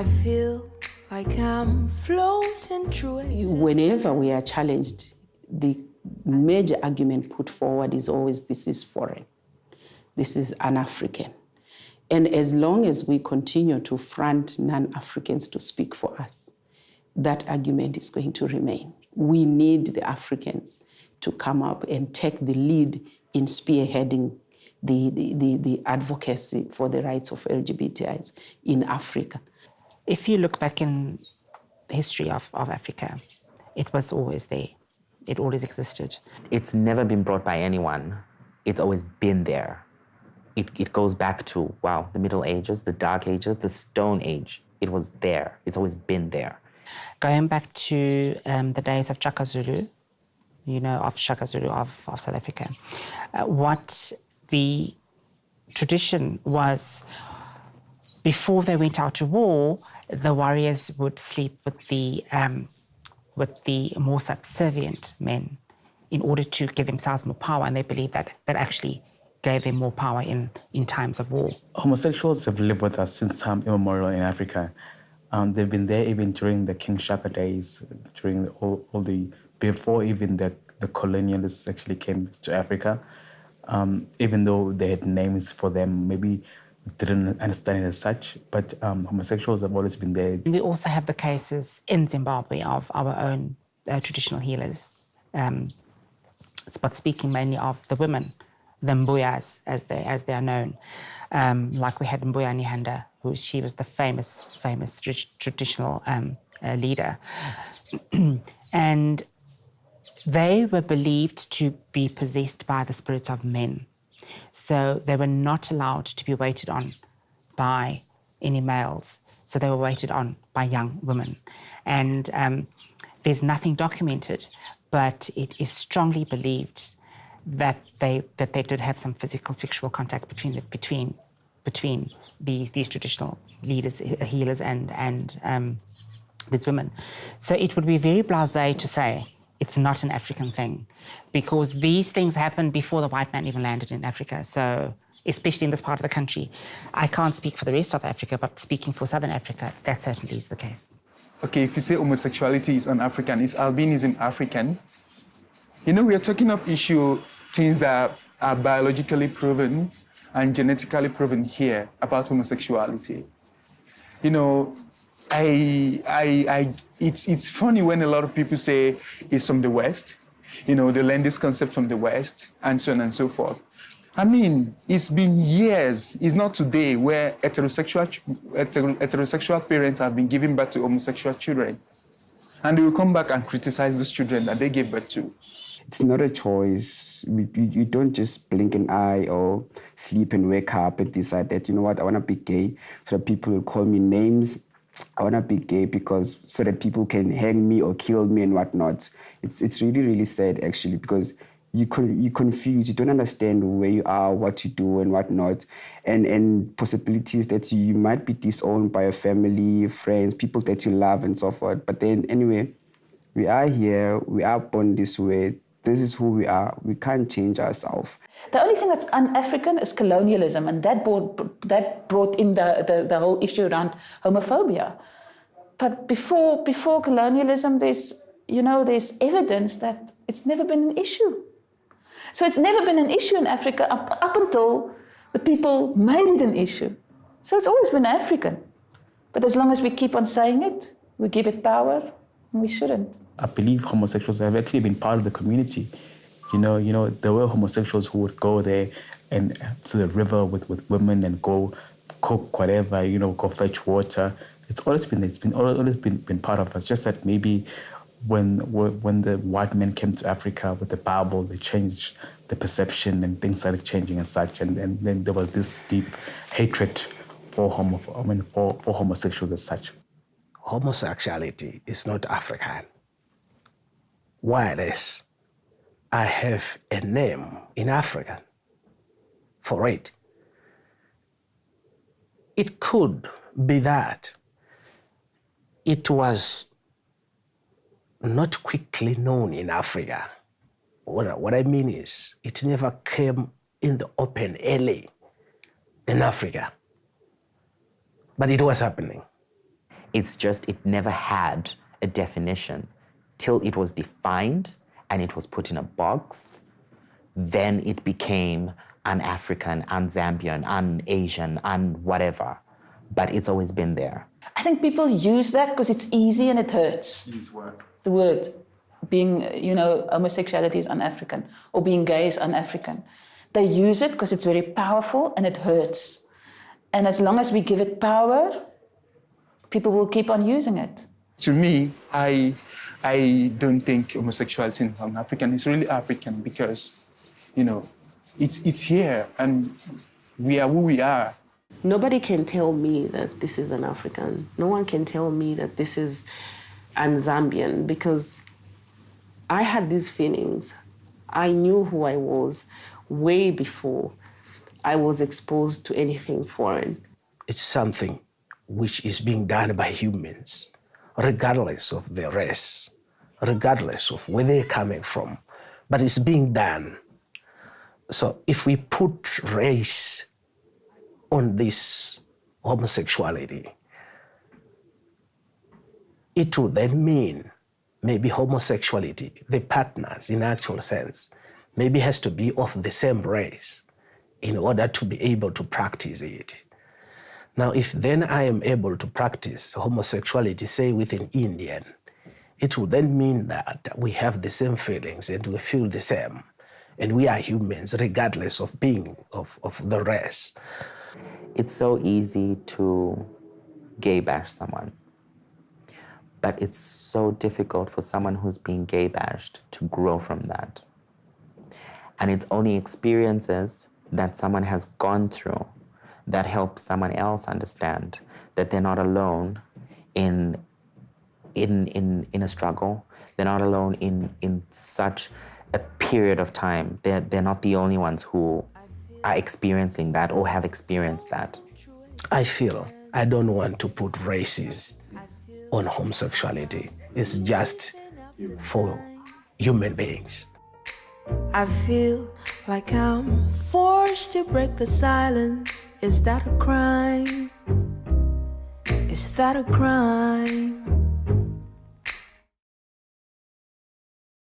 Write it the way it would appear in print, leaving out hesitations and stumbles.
I feel like I'm floating through existence. Whenever we are challenged, the major argument put forward is always, this is foreign. This is unAfrican. And as long as we continue to front non-Africans to speak for us, that argument is going to remain. We need the Africans to come up and take the lead in spearheading the advocacy for the rights of LGBTIs in Africa. If you look back in the history of Africa, it was always there. It always existed. It's never been brought by anyone. It's always been there. It goes back to, wow, the Middle Ages, the Dark Ages, the Stone Age. It was there. It's always been there. Going back to the days of Shaka Zulu, of Shaka Zulu of South Africa, what the tradition was, before they went out to war, the warriors would sleep with the more subservient men in order to give themselves more power, and they believed that actually gave them more power in times of war. Homosexuals have lived with us since time immemorial in Africa. They've been there even during the King Shaka days, during before even the colonialists actually came to Africa. Even though they had names for them, maybe didn't understand it as such, but homosexuals have always been there. We also have the cases in Zimbabwe of our own traditional healers, but speaking mainly of the women, the Mbuyas, as they are known. Like we had Mbuya Nihanda, she was the famous traditional leader. And they were believed to be possessed by the spirits of men. So they were not allowed to be waited on by any males. So they were waited on by young women. And there's nothing documented, but it is strongly believed that they did have some physical sexual contact between these traditional leaders, healers, and these women. So it would be very blasé to say it's not an African thing, because these things happened before the white man even landed in Africa. So especially in this part of the country, I can't speak for the rest of Africa, but speaking for Southern Africa, that certainly is the case. Okay, if you say homosexuality is un-African, is albinism African? We are talking of things that are biologically proven and genetically proven here about homosexuality. It's funny when a lot of people say it's from the West, they learn this concept from the West, and so on and so forth. I mean, it's been years, it's not today, where heterosexual parents have been giving birth to homosexual children. And they will come back and criticize those children that they gave birth to. It's not a choice. You don't just blink an eye or sleep and wake up and decide that, you know what, I want to be gay, so that people will call me names. I want to be gay so that people can hang me or kill me and whatnot. It's really, really sad, actually, because you're confused. You don't understand where you are, what you do and whatnot, and possibilities that you might be disowned by your family, friends, people that you love and so forth. But then anyway, we are here, we are born this way. This is who we are. We can't change ourselves. The only thing that's un-African is colonialism, and that brought in the whole issue around homophobia. But before colonialism, there's evidence that it's never been an issue. So it's never been an issue in Africa up until the people made it an issue. So it's always been African. But as long as we keep on saying it, we give it power, and we shouldn't. I believe homosexuals have actually been part of the community. There were homosexuals who would go there and to the river with women and go cook whatever, go fetch water. It's always been part of us. Just that maybe when the white men came to Africa with the Bible, they changed the perception and things started changing and such. And then there was this deep hatred for homosexuals as such. Homosexuality is not African. Whereas I have a name in African for it. It could be that it was not quickly known in Africa. What I mean is, it never came in the open early in Africa. But it was happening. It's just, it never had a definition till it was defined and it was put in a box. Then it became un-African, un-Zambian, un-Asian, un-whatever. But it's always been there. I think people use that because it's easy and it hurts. Use what? The word being, homosexuality is un-African or being gay is un-African. They use it because it's very powerful and it hurts. And as long as we give it power, people will keep on using it. To me, I don't think homosexuality is un-African. It's really African because, it's here and we are who we are. Nobody can tell me that this is an African. No one can tell me that this is an Zambian because I had these feelings. I knew who I was way before I was exposed to anything foreign. It's something which is being done by humans, regardless of their race, regardless of where they're coming from, but it's being done. So if we put race on this homosexuality, it would then mean maybe homosexuality, the partners in actual sense, maybe has to be of the same race in order to be able to practice it. Now, if then I am able to practice homosexuality, say with an Indian, it would then mean that we have the same feelings and we feel the same. And we are humans, regardless of being of the race. It's so easy to gay bash someone, but it's so difficult for someone who's being gay bashed to grow from that. And it's only experiences that someone has gone through that help someone else understand that they're not alone in a struggle. They're not alone in such a period of time. They're not the only ones who are experiencing that or have experienced that. I feel I don't want to put races on homosexuality. It's just for human beings. I feel like I'm forced to break the silence. Is that a crime? Is that a crime?